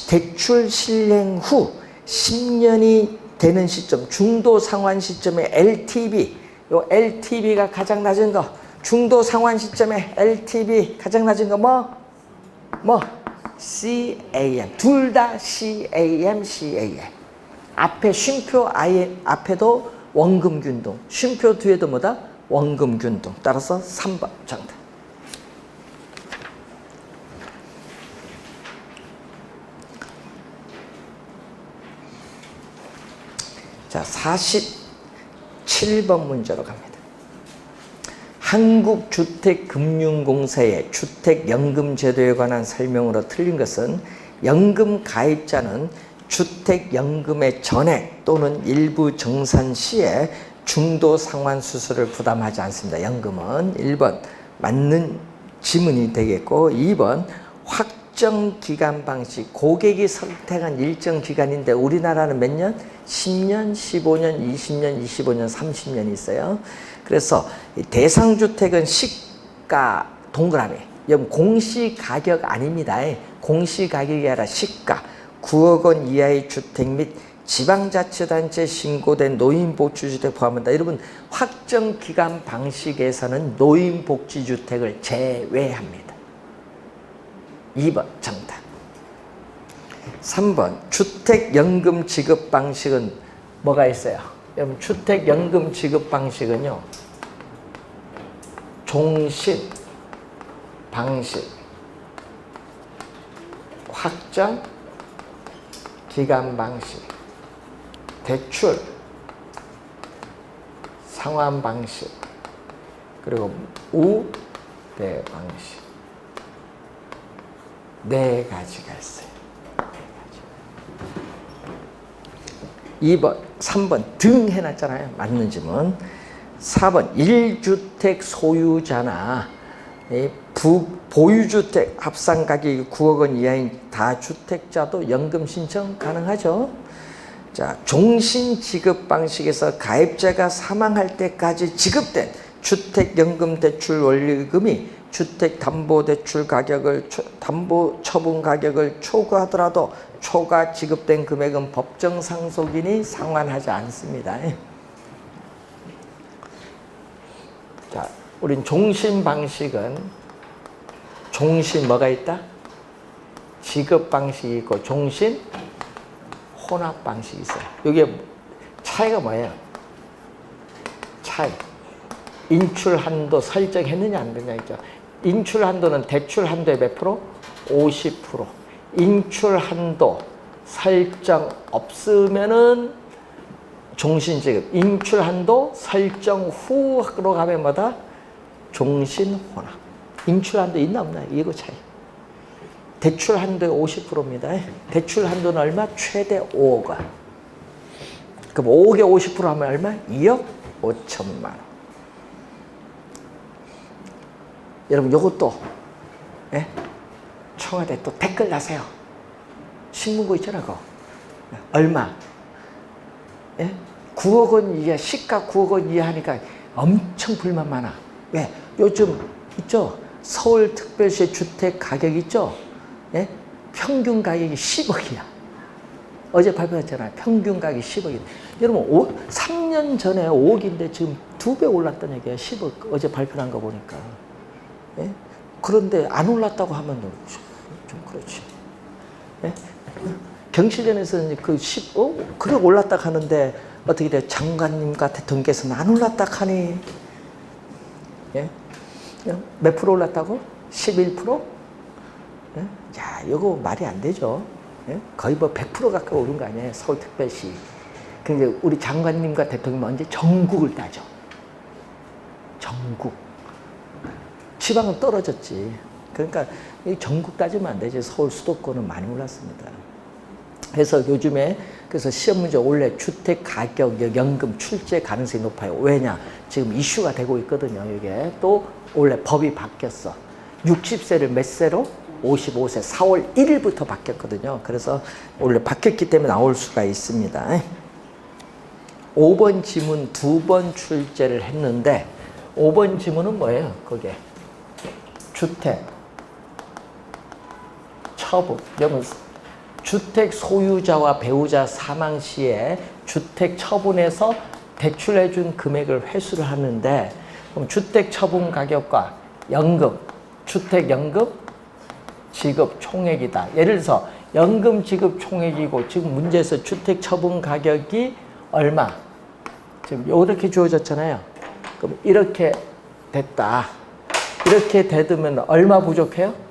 대출 실행 후 10년이 되는 시점, 중도 상환 시점의 LTV, 요 LTV가 가장 낮은 거, 중도 상환 시점의 LTV 가장 낮은 거 뭐? CAM. 둘 다 CAM. 앞에 쉼표 앞에도 원금 균등, 쉼표 뒤에도 뭐다? 원금 균등. 따라서 3번 정답. 자, 47번 문제로 갑니다. 한국주택금융공사의 주택연금제도에 관한 설명으로 틀린 것은 연금 가입자는 주택연금의 전액 또는 일부 정산 시에 중도 상환 수수료를 부담하지 않습니다. 연금은 1번 맞는 지문이 되겠고 2번 확정 기간 방식, 고객이 선택한 일정 기간인데 우리나라는 몇 년? 10년, 15년, 20년, 25년, 30년이 있어요. 그래서 대상주택은 시가 동그라미, 공시가격 아닙니다. 공시가격이 아니라 시가, 9억 원 이하의 주택 및 지방자치단체 신고된 노인복지주택 포함한다. 여러분, 확정기간 방식에서는 노인복지주택을 제외합니다. 2번 정답. 3번 주택연금 지급 방식은 뭐가 있어요? 여러분, 주택연금 지급 방식은요, 종신 방식, 확정 기간 방식, 대출 상환 방식, 그리고 우대 방식, 네 가지가 있어요. 2번, 3번 등 해놨잖아요. 맞는 질문. 4번 1주택 소유자나 보유주택 합산 가격이 9억 원 이하인 다주택자도 연금 신청 가능하죠. 자, 종신 지급 방식에서 가입자가 사망할 때까지 지급된 주택연금 대출 원리금이 주택담보대출 가격을 담보처분 가격을 초과하더라도 초과 지급된 금액은 법정 상속인이 상환하지 않습니다. 자, 우린 종신 방식은 종신 뭐가 있다? 지급 방식이 있고 종신 혼합 방식이 있어요. 이게 차이가 뭐예요? 차이. 인출 한도 설정했느냐 안 했느냐 있죠. 인출 한도는 대출 한도의 몇 프로? 50%. 인출 한도 설정 없으면은 종신 지급. 인출 한도 설정 후로 가면 뭐다? 종신 혼합. 인출 한도 있나 없나? 이거 차이. 대출 한도의 50%입니다. 대출 한도는 얼마? 최대 5억 원. 그럼 5억에 50% 하면 얼마? 2억 5천만 원. 여러분, 요것도 청와대 또 댓글 나세요. 신문고 있잖아, 그거. 얼마? 9억 원 이하, 시가 9억 원 이하 하니까 엄청 불만 많아. 왜? 요즘 있죠? 서울특별시 주택 가격 있죠? 평균 가격이 10억이야. 어제 발표했잖아요. 평균 가격이 10억이야. 여러분, 3년 전에 5억인데 지금 2배 올랐다는 얘기야. 10억. 어제 발표한 거 보니까. 그런데 안 올랐다고 하면 좀 그렇지. 경실련에서는 그 10억? 그래 올랐다 하는데 어떻게 돼? 장관님과 대통령께서는 안 올랐다 하니? 몇 프로 올랐다고? 11%? 야, 이거 말이 안 되죠. 거의 뭐 100% 가까이 오른 거 아니에요, 서울특별시. 근데 우리 장관님과 대통령은 언제 전국을 따져. 전국. 지방은 떨어졌지. 그러니까 전국 따지면 안 되지. 서울 수도권은 많이 올랐습니다. 그래서 요즘에 그래서 시험 문제 원래 주택 가격 연금 출제 가능성이 높아요. 왜냐? 지금 이슈가 되고 있거든요. 이게 또 원래 법이 바뀌었어. 60세를 몇 세로? 55세 4월 1일부터 바뀌었거든요. 그래서 원래 바뀌었기 때문에 나올 수가 있습니다. 5번 지문 2번 출제를 했는데 5번 지문은 뭐예요? 그게 주택 처분. 여러분 주택 소유자와 배우자 사망 시에 주택 처분해서 대출해 준 금액을 회수를 하는데 그럼 주택 처분 가격과 연금, 주택 연금 지급 총액이다. 예를 들어서 연금 지급 총액이고 지금 문제에서 주택 처분 가격이 얼마? 지금 이렇게 주어졌잖아요. 그럼 이렇게 됐다. 이렇게 되면 얼마 부족해요?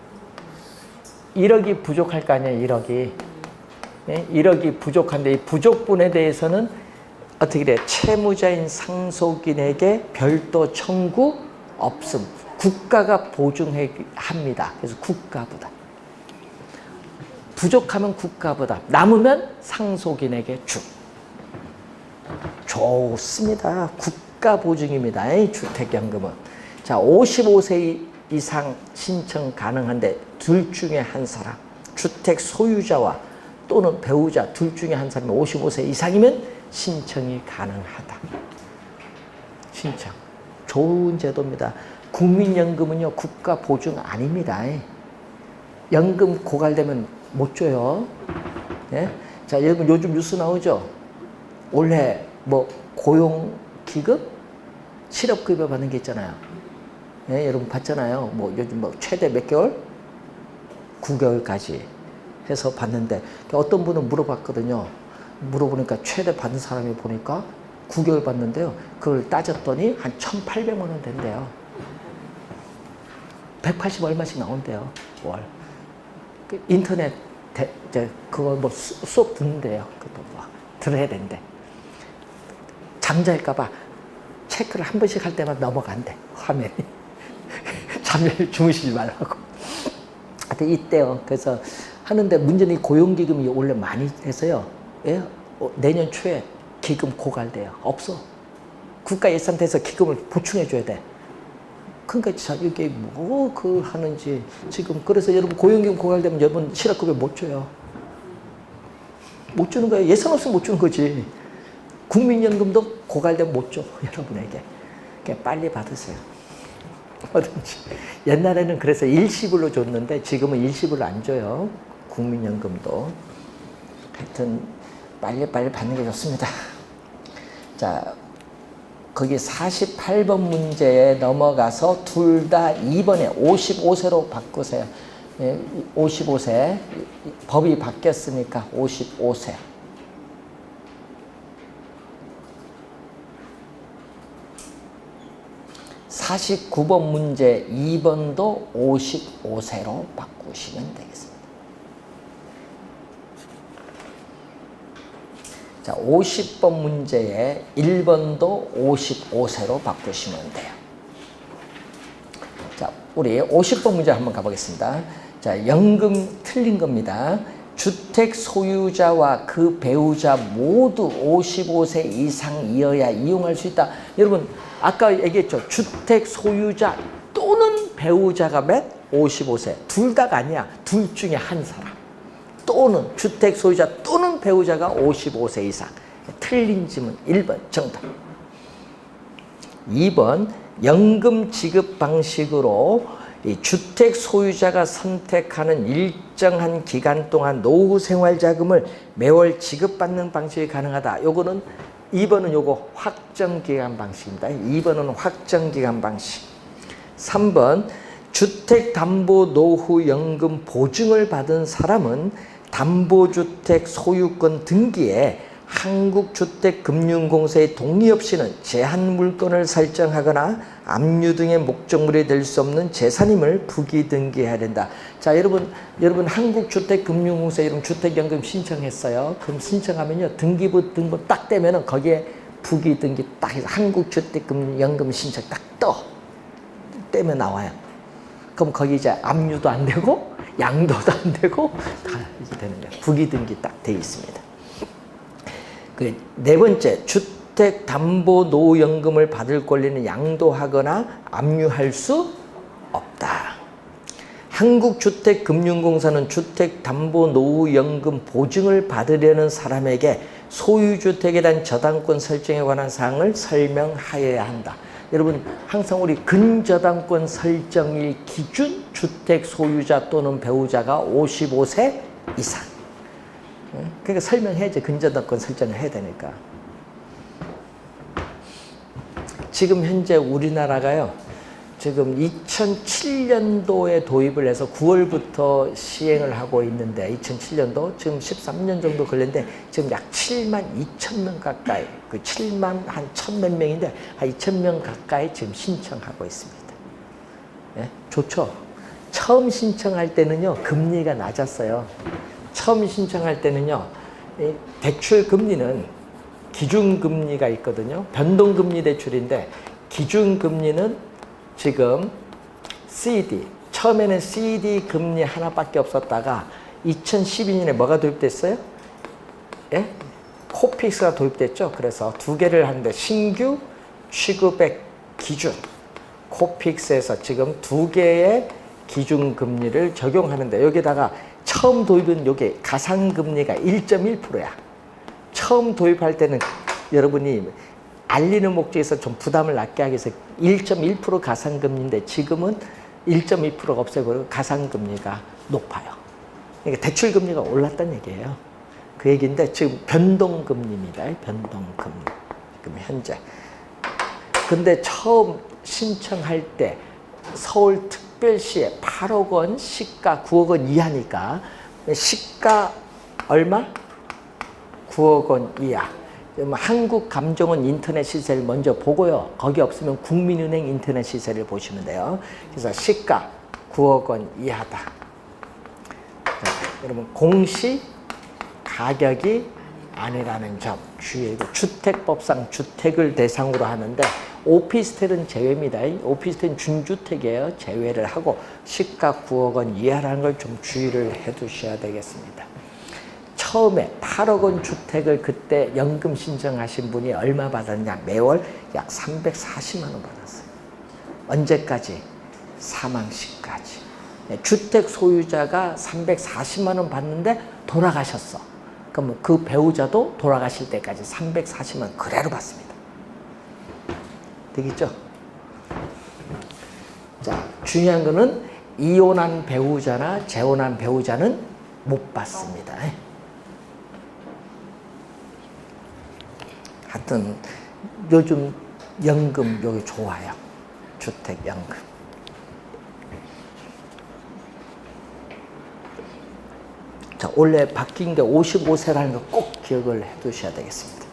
1억이 부족할 거 아니에요. 1억이. 네? 1억이 부족한데 이 부족분에 대해서는 어떻게 돼? 채무자인 상속인에게 별도 청구 없음. 국가가 보증합니다. 그래서 국가부담. 부족하면 국가부담. 남으면 상속인에게 주. 좋습니다. 국가 보증입니다. 이 주택연금은. 자, 55세 이상 신청 가능한데 둘 중에 한 사람, 주택 소유자와 또는 배우자 둘 중에 한 사람이 55세 이상이면 신청이 가능하다. 신청. 좋은 제도입니다. 국민연금은요, 국가 보증 아닙니다. 연금 고갈되면 못 줘요. 네? 자, 여러분 요즘 뉴스 나오죠? 올해 뭐 고용기금? 실업급여 받는 게 있잖아요. 네, 여러분 봤잖아요. 뭐 요즘 뭐 최대 몇 개월? 9개월까지 해서 받는데 어떤 분은 물어봤거든요. 물어보니까 최대 받은 사람이 보니까 9개월 받는데요. 그걸 따졌더니 한 1,800만 원 된대요. 180 얼마씩 나온대요. 월. 인터넷 이제 그거 뭐 수업 듣는데요. 그거 뭐 들어야 된대. 잠잘까봐 체크를 한 번씩 할 때마다 넘어간대. 화면이. 주무시지 말라고. 하여튼 이때요. 그래서 하는데 문제는 이 고용기금이 원래 많이 해서요. 예? 내년 초에 기금 고갈돼요. 없어. 국가 예산돼서 기금을 보충해줘야 돼. 그러니까 이게 뭐 그 하는지 지금 그래서 여러분 고용기금 고갈되면 여러분 실업급여 못 줘요. 못 주는 거예요. 예산 없으면 못 주는 거지. 국민연금도 고갈되면 못 줘. 여러분에게. 그러니까 빨리 받으세요. 뭐든지. 옛날에는 그래서 일시불로 줬는데 지금은 일시불로 안 줘요. 국민연금도. 하여튼 빨리 받는 게 좋습니다. 자, 거기 48번 문제에 넘어가서 둘 다 2번에 55세로 바꾸세요. 55세. 법이 바뀌었으니까 55세. 49번 문제 2번도 55세로 바꾸시면 되겠습니다. 자, 50번 문제에 1번도 55세로 바꾸시면 돼요. 자, 우리 50번 문제 한번 가보겠습니다. 자, 연금 틀린 겁니다. 주택 소유자와 그 배우자 모두 55세 이상이어야 이용할 수 있다. 여러분, 아까 얘기했죠. 주택 소유자 또는 배우자가 몇? 55세. 둘 다가 아니야. 둘 중에 한 사람. 또는 주택 소유자 또는 배우자가 55세 이상. 틀린 질문 1번 정답. 2번 연금 지급 방식으로 이 주택 소유자가 선택하는 일정한 기간 동안 노후 생활 자금을 매월 지급받는 방식이 가능하다. 요거는 2번은 요거 확정 기간 방식입니다. 2번은 확정 기간 방식. 3번 주택담보노후연금 보증을 받은 사람은 담보주택 소유권 등기에 한국주택금융공사의 동의 없이는 제한물건을 설정하거나 압류 등의 목적물이 될 수 없는 재산임을 부기등기해야 된다. 자, 여러분 한국주택금융공사에 이런 주택연금 신청했어요. 그럼 신청하면요, 등기부 등본 딱 떼면은 거기에 부기등기 딱 해서 한국주택연금 신청 딱 떼면 나와요. 그럼 거기 이제 압류도 안 되고 양도도 안 되고 다 이제 되는 거예요. 부기등기 딱 돼 있습니다. 그 네 번째, 주택담보노후연금을 받을 권리는 양도하거나 압류할 수 없다. 한국주택금융공사는 주택담보노후연금 보증을 받으려는 사람에게 소유주택에 대한 저당권 설정에 관한 사항을 설명하여야 한다. 여러분 항상 우리 근저당권 설정일 기준 주택 소유자 또는 배우자가 55세 이상. 그러니까 설명해야지. 근저당권 설정을 해야 되니까. 지금 현재 우리나라가요, 지금 2007년도에 도입을 해서 9월부터 시행을 하고 있는데, 2007년도 지금 13년 정도 걸렸는데 지금 약 7만 2천 명 가까이, 그 7만 한 1,000몇 명인데 한 2천 명 가까이 지금 신청하고 있습니다. 예? 좋죠. 처음 신청할 때는요 금리가 낮았어요. 처음 신청할 때는요 대출 금리는 기준금리가 있거든요. 변동금리 대출인데 기준금리는 지금 CD, 처음에는 CD 금리 하나밖에 없었다가 2012년에 뭐가 도입됐어요? 예? 코픽스가 도입됐죠. 그래서 두 개를 하는데 신규 취급액 기준 코픽스에서 지금 두 개의 기준금리를 적용하는데, 여기다가 처음 도입은 요게 가상금리가 1.1%야. 처음 도입할 때는 여러분이 알리는 목적에서 좀 부담을 낮게 하기 위해서 1.1% 가상금리인데 지금은 1.2%가 없애버리고 가상금리가 높아요. 그러니까 대출금리가 올랐다는 얘기예요. 그 얘기인데 지금 변동금리입니다. 변동금리. 지금 현재. 근데 처음 신청할 때 서울특별시에 8억 원, 시가 9억 원 이하니까 시가 얼마? 9억 원 이하. 한국감정원 인터넷 시세를 먼저 보고요. 거기 없으면 국민은행 인터넷 시세를 보시면 돼요. 그래서 시가 9억 원 이하다. 자, 여러분 공시 가격이 아니라는 점 주의하고, 주택법상 주택을 대상으로 하는데 오피스텔은 제외입니다. 오피스텔은 준주택이에요. 제외를 하고 시가 9억 원 이하라는 걸 좀 주의를 해 두셔야 되겠습니다. 처음에 8억 원 주택을 그때 연금 신청하신 분이 얼마 받았냐? 매월 약 340만 원 받았어요. 언제까지? 사망시까지. 주택 소유자가 340만 원 받는데 돌아가셨어. 그럼 그 배우자도 돌아가실 때까지 340만 원 그대로 받습니다. 되겠죠? 자, 중요한 거는 이혼한 배우자나 재혼한 배우자는 못 받습니다. 하여튼 요즘 연금 여기 좋아요. 주택연금. 자, 원래 바뀐 게 55세라는 거 꼭 기억을 해 두셔야 되겠습니다.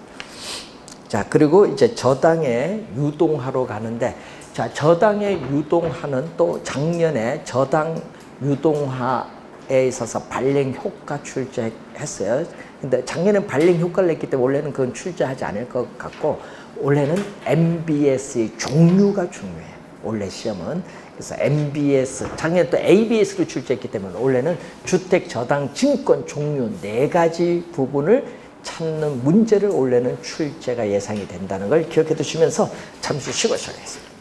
자, 그리고 이제 저당에 유동하러 가는데, 자, 저당에 유동하는 또 작년에 저당 유동화에 있어서 발행 효과 출제했어요. 근데 작년에 발행 효과를 냈기 때문에 올해는 그건 출제하지 않을 것 같고, 올해는 MBS의 종류가 중요해요. 올해 시험은. 그래서 MBS, 작년에 또 ABS를 출제했기 때문에 올해는 주택 저당 증권 종류 4가지 부분을 찾는 문제를 올해는 출제가 예상이 된다는 걸 기억해 두시면서 잠시 쉬고 시작하겠습니다.